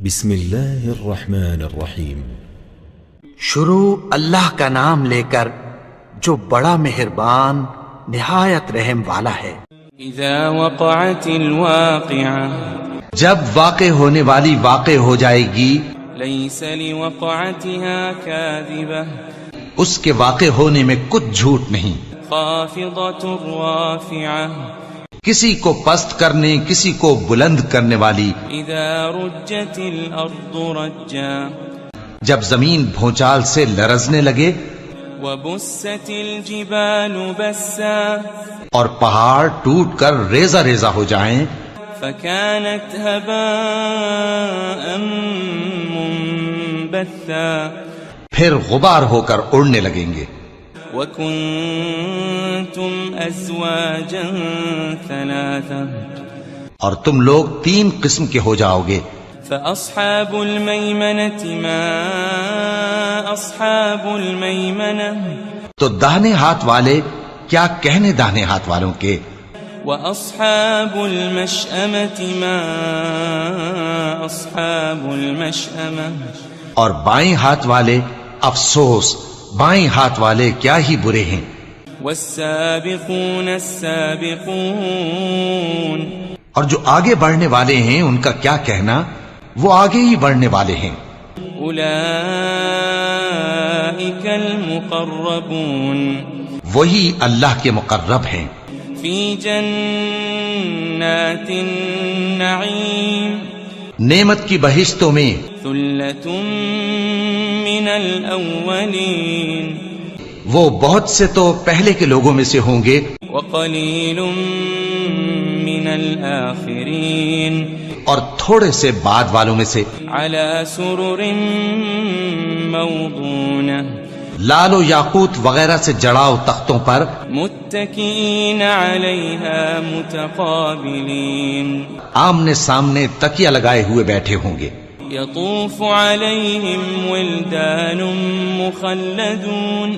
بسم اللہ الرحمن الرحیم۔ شروع اللہ کا نام لے کر جو بڑا مہربان نہایت رحم والا ہے۔ اذا وقعت الواقعہ، جب واقع ہونے والی واقع ہو جائے گی، لیس لوقعتها کاذبہ، اس کے واقع ہونے میں کچھ جھوٹ نہیں۔ خافضۃ رافعہ، کسی کو پست کرنے کسی کو بلند کرنے والی۔ اذا رجت الارض رجا، جب زمین بھونچال سے لرزنے لگے، وبست الجبال بسا، اور پہاڑ ٹوٹ کر ریزہ ریزہ ہو جائیں، فكانت هباء منبثا، پھر غبار ہو کر اڑنے لگیں گے۔ وكنتم ازواجا ثلاثا، اور تم لوگ 3 قسم کے ہو جاؤ گے۔ فاصحاب المیمنة ما اصحاب المیمنة، تو داہنے ہاتھ والے کیا کہنے داہنے ہاتھ والوں کے، واصحاب المشأمة ما اصحاب المشأمة، اور بائیں ہاتھ والے افسوس، بائیں ہاتھ والے کیا ہی برے ہیں۔ والسابقون السابقون، اور جو آگے بڑھنے والے ہیں ان کا کیا کہنا، وہ آگے ہی بڑھنے والے ہیں۔ اولئک المقربون، وہی اللہ کے مقرب ہیں۔ فی جنات النعیم، نعمت کی بہشتوں میں۔ ثلۃ من الاولین، وہ بہت سے تو پہلے کے لوگوں میں سے ہوں گے، وقلیل من الآخرین، اور تھوڑے سے بعد والوں میں سے۔ علی سرر موضونہ، لال و یاقوت وغیرہ سے جڑاؤ تختوں پر، متکئین علیہا متقابلین، آمنے سامنے تکیہ لگائے ہوئے بیٹھے ہوں گے۔ یطوف علیہم ولدان مخلدون،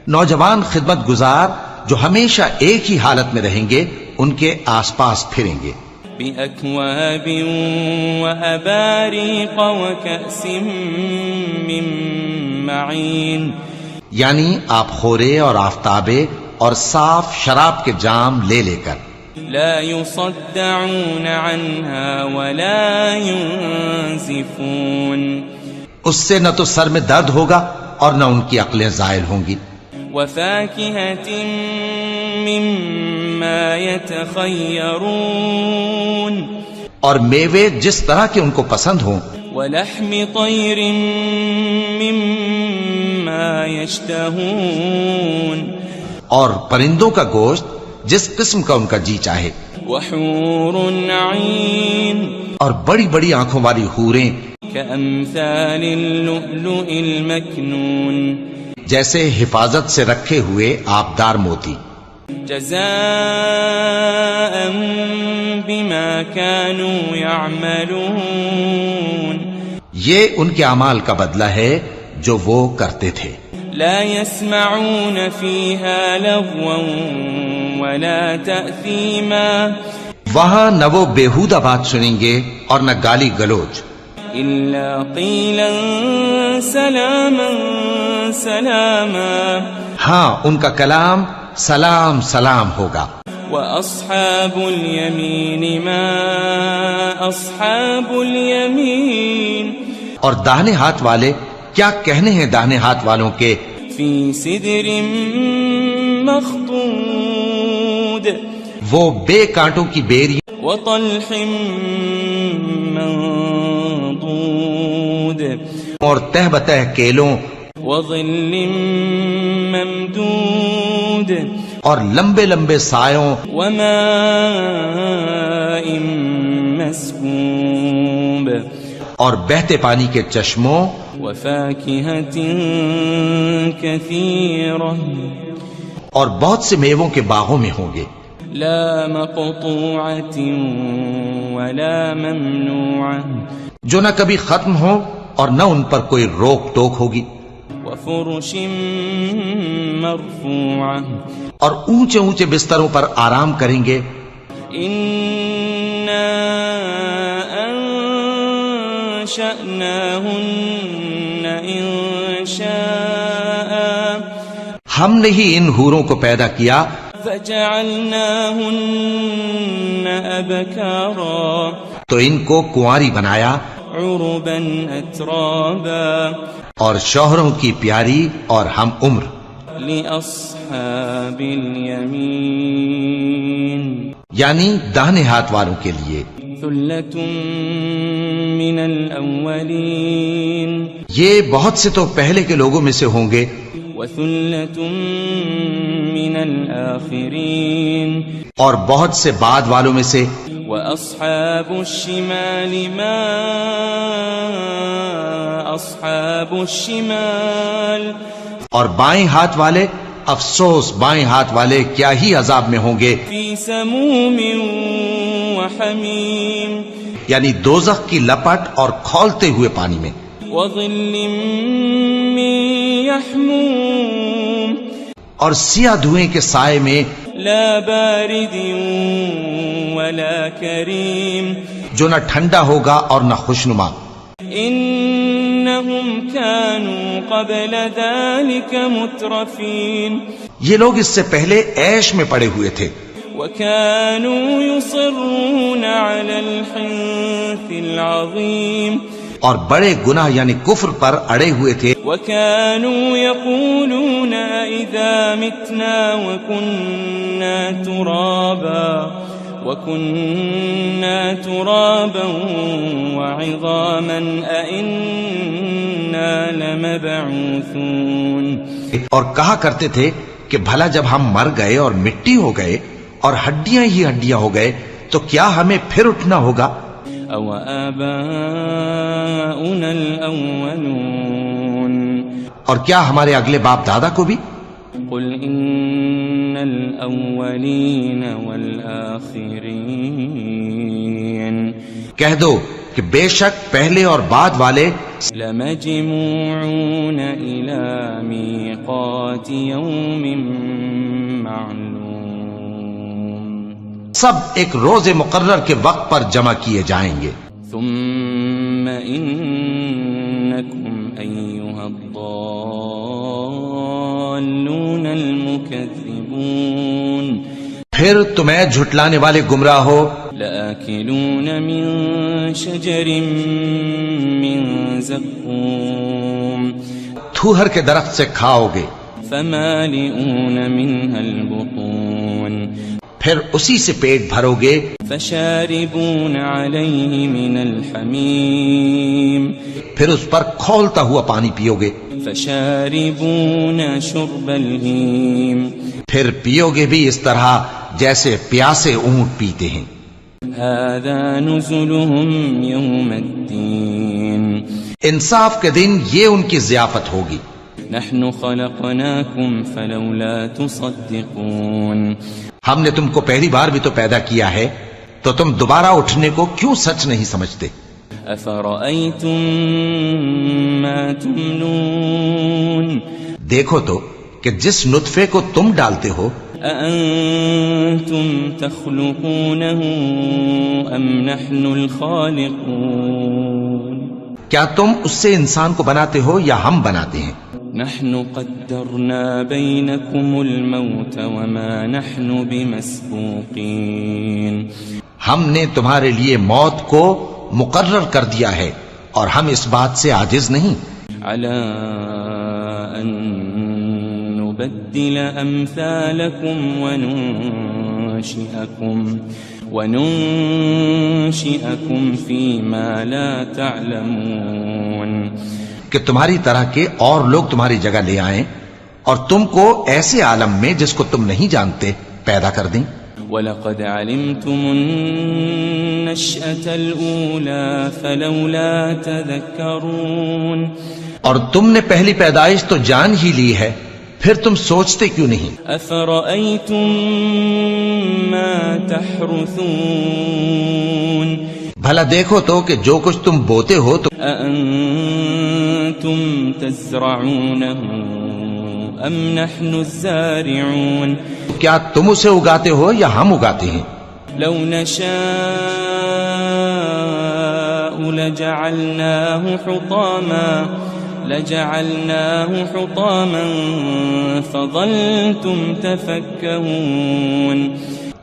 نوجوان خدمت گزار جو ہمیشہ ایک ہی حالت میں رہیں گے ان کے آس پاس پھریں گے۔ بأکواب وأباریق وکأس من معین، یعنی آپ خورے اور آفتابے اور صاف شراب کے جام لے لے کر۔ لا يصدعون عنها ولا ينزفون، اس سے نہ تو سر میں درد ہوگا اور نہ ان کی عقلیں زائل ہوں گی۔ وفاكهة مما يتخيرون، اور میوے جس طرح کے ان کو پسند ہوں۔ ولحم طير مما يشتهون، اور پرندوں کا گوشت جس قسم کا ان کا جی چاہے۔ وحور عين، اور بڑی بڑی آنکھوں والی حوریں، كأمثال اللؤلؤ المكنون، جیسے حفاظت سے رکھے ہوئے آبدار موتی۔ جزاء بما كانوا يعملون، یہ ان کے اعمال کا بدلہ ہے جو وہ کرتے تھے۔ لا يسمعون فيها لغوا ولا تأثيما، وہاں نہ وہ بیہودہ بات سنیں گے اور نہ گالی گلوچ، إلا قيلا سلاما سلاما، ہاں ان کا کلام سلام سلام ہوگا۔ وأصحاب اليمين ما أصحاب اليمين، اور داہنے ہاتھ والے کیا کہنے ہیں داہنے ہاتھ والوں کے، في سدر مخضود، وہ بے کانٹوں کی بیری، وطلح منضود، اور تہ بتہ کیلوں، وظل ممدود، اور لمبے لمبے سایوں، وماء مسكوب، اور بہتے پانی کے چشموں، وفاكهة كثيرة، اور بہت سے میووں کے باغوں میں ہوں گے۔ لا مقطوعة ولا ممنوعة، جو نہ کبھی ختم ہو اور نہ ان پر کوئی روک ٹوک ہوگی۔ وفرش مرفوعة، اور اونچے اونچے بستروں پر آرام کریں گے۔ إنا وأنشأناهن إنشاء ہم نے ہی ان حوروں کو پیدا کیا فجعلناهن أبكارا تو ان کو کنواری بنایا عربا أترابا اور شوہروں کی پیاری اور ہم عمر لأصحاب اليمين یعنی داہنے ہاتھ والوں کے لیے ثلة من الأولين یہ بہت سے تو پہلے کے لوگوں میں سے ہوں گے وثلة من الآخرين اور بہت سے بعد والوں میں سے وأصحاب الشمال ما أصحاب الشمال اور بائیں ہاتھ والے افسوس بائیں ہاتھ والے کیا ہی عذاب میں ہوں گے في سموم وحميم یعنی دوزخ کی لپٹ اور کھولتے ہوئے پانی میں وظل من يحموم اور سیاہ دھوئیں کے سائے میں لا بارد ولا كريم جو نہ ٹھنڈا ہوگا اور نہ خوشنما إنهم كانوا قبل ذلك مترفين یہ لوگ اس سے پہلے عیش میں پڑے ہوئے تھے وكانوا يصرون على الحنث العظيم اور بڑے گناہ یعنی کفر پر اڑے ہوئے تھے وكانوا يقولون إذا متنا وكنا ترابا وعظاما أئنا لمبعوثون اور کہا کرتے تھے کہ بھلا جب ہم مر گئے اور مٹی ہو گئے اور ہڈیاں ہی ہڈیاں ہو گئے تو کیا ہمیں پھر اٹھنا ہوگا أو آباؤنا الأولون اور کیا ہمارے اگلے باپ دادا کو بھی قل إن الأولين والآخرين کہہ دو کہ بے شک پہلے اور بعد والے لمجموعون إلى ميقات يوم معلوم سب ایک روز مقرر کے وقت پر جمع کیے جائیں گے ثم إنكم أيها الضالون المكذبون پھر تمہیں جھٹلانے والے گمراہ ہو لآكلون من شجر من زقوم تھوہر کے درخت سے کھاؤ گے فمالئون منها البطون پھر اسی سے پیٹ بھرو گے فشاربون عليه من الحميم پھر اس پر کھولتا ہوا پانی پیو گے فشاربون شرب الهيم پھر پیو گے بھی اس طرح جیسے پیاسے اونٹ پیتے ہیں هذا نزلهم يوم الدين انصاف کے دن یہ ان کی ضیافت ہوگی نحن خلقناكم فلولا تصدقون ہم نے تم کو پہلی بار بھی تو پیدا کیا ہے تو تم دوبارہ اٹھنے کو کیوں سچ نہیں سمجھتے أفرأيتم ما تمنون دیکھو تو کہ جس نطفے کو تم ڈالتے ہو أأنتم تخلقونه أم نحن الخالقون کیا تم اس سے انسان کو بناتے ہو یا ہم بناتے ہیں نحن قدرنا بينكم الموت وما نحن بمسبوقين ہم نے تمہارے لیے موت کو مقرر کر دیا ہے اور ہم اس بات سے عاجز نہیں على أن نبدل أمثالكم وننشئكم فيما لا تعلمون کہ تمہاری طرح کے اور لوگ تمہاری جگہ لے آئیں اور تم کو ایسے عالم میں جس کو تم نہیں جانتے پیدا کر دیں وَلَقَدْ عَلِمْتُمُ النَّشْأَةَ الْأُولَى فَلَوْلَا تَذَكَّرُونَ اور تم نے پہلی پیدائش تو جان ہی لی ہے پھر تم سوچتے کیوں نہیں أَفَرَأَيْتُم مَّا تَحْرُثُونَ بھلا دیکھو تو کہ جو کچھ تم بوتے ہو تو أَأَنتُمْ تَزْرَعُونَهُ أَمْ نَحْنُ الزَّارِعُونَ کیا تم اسے اگاتے ہو یا ہم اگاتے ہیں لو نشاء لجعلناه حطاما فظلتم تفكهون.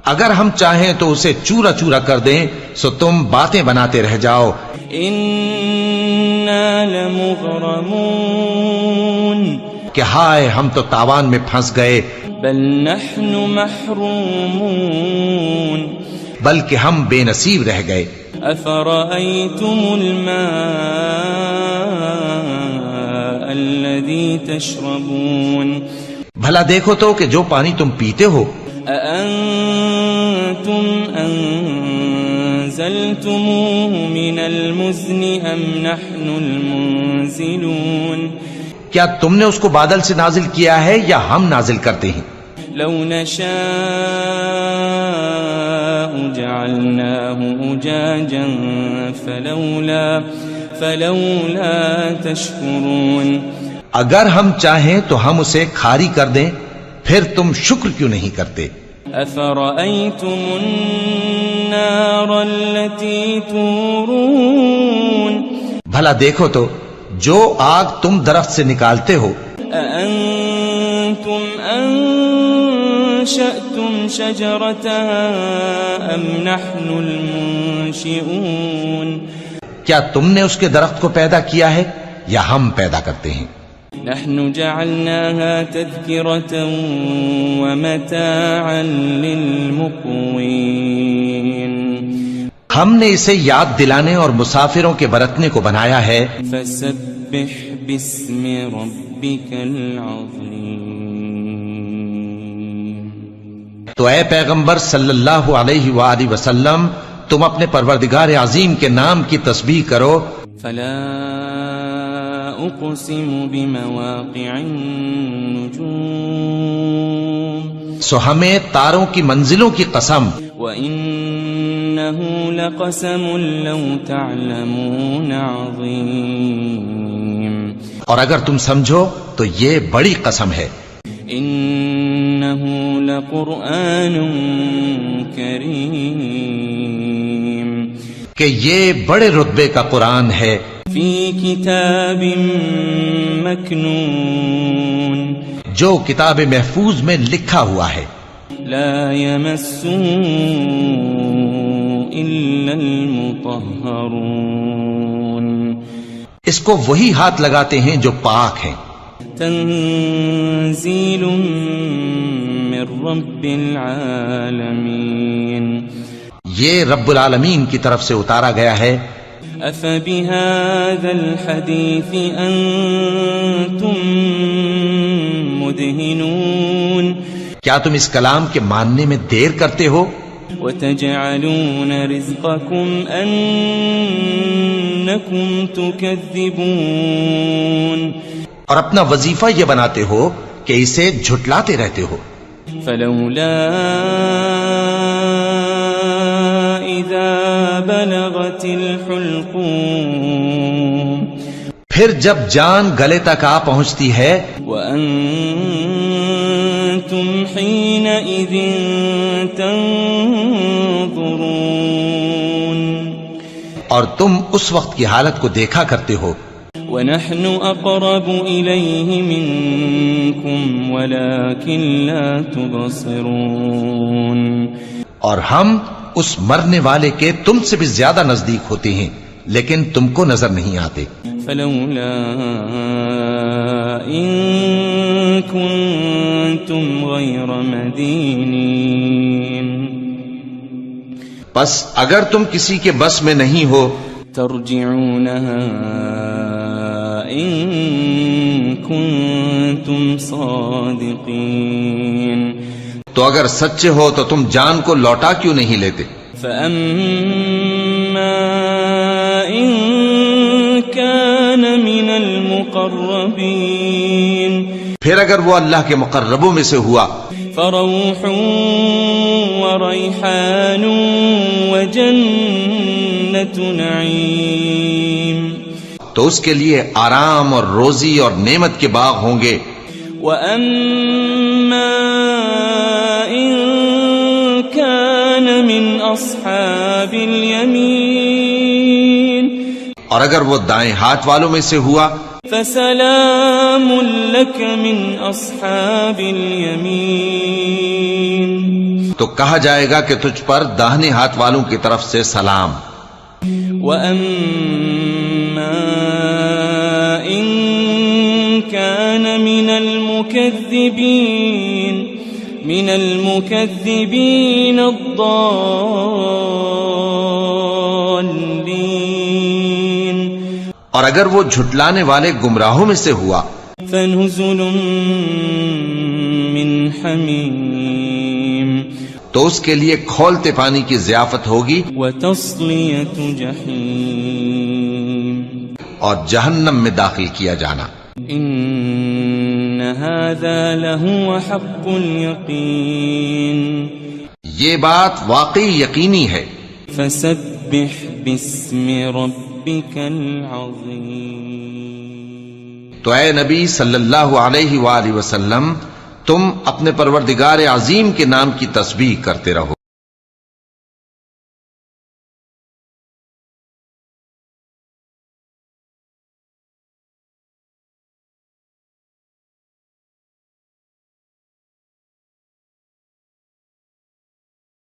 اگر ہم چاہیں تو اسے چورا چورا کر دیں سو تم باتیں بناتے رہ جاؤ. انا لمغرمون. کہ ہائے ہم تو تاوان میں پھنس گئے. بل نحن محرومون. بلکہ ہم بے نصیب رہ گئے. افرأيتم الماء الذي تشربون. بھلا دیکھو تو کہ جو پانی تم پیتے ہو. أأنتم أنزلتموه من المزن أم نحن المنزلون. کیا تم نے اس کو بادل سے نازل کیا ہے یا ہم نازل کرتے ہیں؟ لو نشاء جعلناه أجاجا فلولا تشكرون. اگر ہم چاہیں تو ہم اسے کھاری کر دیں پھر تم شکر کیوں نہیں کرتے؟ أفرأيتم النار التي تورون. بھلا دیکھو تو جو آگ تم درخت سے نکالتے ہو. أأنتم أنشأتم شجرتها أم نحن المنشئون. کیا تم نے اس کے درخت کو پیدا کیا ہے یا ہم پیدا کرتے ہیں؟ نحن جعلناها تذكرة ومتاعا للمقوين. ہم نے اسے یاد دلانے اور مسافروں کے برتنے کو بنایا ہے. فسبح باسم ربك العظيم. تو اے پیغمبر صلی اللہ علیہ وآلہ وسلم تم اپنے پروردگار عظیم کے نام کی تسبیح کرو. فلا اقسم بمواقع النجوم. سو ہمیں تاروں کی منزلوں کی قسم. وَإِنَّهُ لَقَسَمٌ لَوْ تَعْلَمُونَ عَظِيمٌ. اور اگر تم سمجھو تو یہ بڑی قسم ہے. إِنَّهُ لَقُرْآنٌ كَرِيمٌ. کہ یہ بڑے رتبے کا قرآن ہے. فِي كِتَابٍ مَكْنُونٍ. جو کتاب محفوظ میں لکھا ہوا ہے. لا يمسه إلا المطهرون. اس کو وہی ہاتھ لگاتے ہیں جو پاک ہیں. تنزيل من رب العالمين. یہ رب العالمین کی طرف سے اتارا گیا ہے. أفبهذا الحديث أنتم مدهنون. کیا تم اس کلام کے ماننے میں دیر کرتے ہو؟ وتجعلون رزقكم أنكم تكذبون. اور اپنا وظیفہ یہ بناتے ہو کہ اسے جھٹلاتے رہتے ہو. فلولا إذا بلغت الحلقوم. پھر جب جان گلے تک آ پہنچتی ہے. وأنتم حينئذ تنظرون. اور تم اس وقت کی حالت کو دیکھا کرتے ہو. ونحن أقرب إليه منكم ولكن لا تبصرون. اور ہم اس مرنے والے کے تم سے بھی زیادہ نزدیک ہوتے ہیں لیکن تم کو نظر نہیں آتے. فلولا إن كنتم غير مدينين. بس اگر تم کسی کے بس میں نہیں ہو ترجعونها إن كنتم صادقين. تو اگر سچے ہو تو تم جان کو لوٹا کیوں نہیں لیتے؟ فأما إن كان من المقربين. پھر اگر وہ اللہ کے مقربوں میں سے ہوا فروح وريحان وجنة نعيم. تو اس کے لیے آرام اور روزی اور نعمت کے باغ ہوں گے. وأما إن كان من أصحاب اليمين اگر وہ دائیں ہاتھ والوں میں سے ہوا فسلام لك من أصحاب اليمين تو کہا جائے گا کہ تجھ پر داہنے ہاتھ والوں کی طرف سے سلام. وأما إن كان من المكذبين الضالين اور اگر وہ جھٹلانے والے گمراہوں میں سے ہوا فنزل من حمیم تو اس کے لیے کھولتے پانی کی ضیافت ہوگی وتصلیۃ جحیم اور جہنم میں داخل کیا جانا. ان هذا لهو حق اليقین یہ بات واقعی یقینی ہے. فسبح باسم ربك العظیم تو اے نبی صلی اللہ علیہ وآلہ وسلم تم اپنے پروردگار عظیم کے نام کی تسبیح کرتے رہو.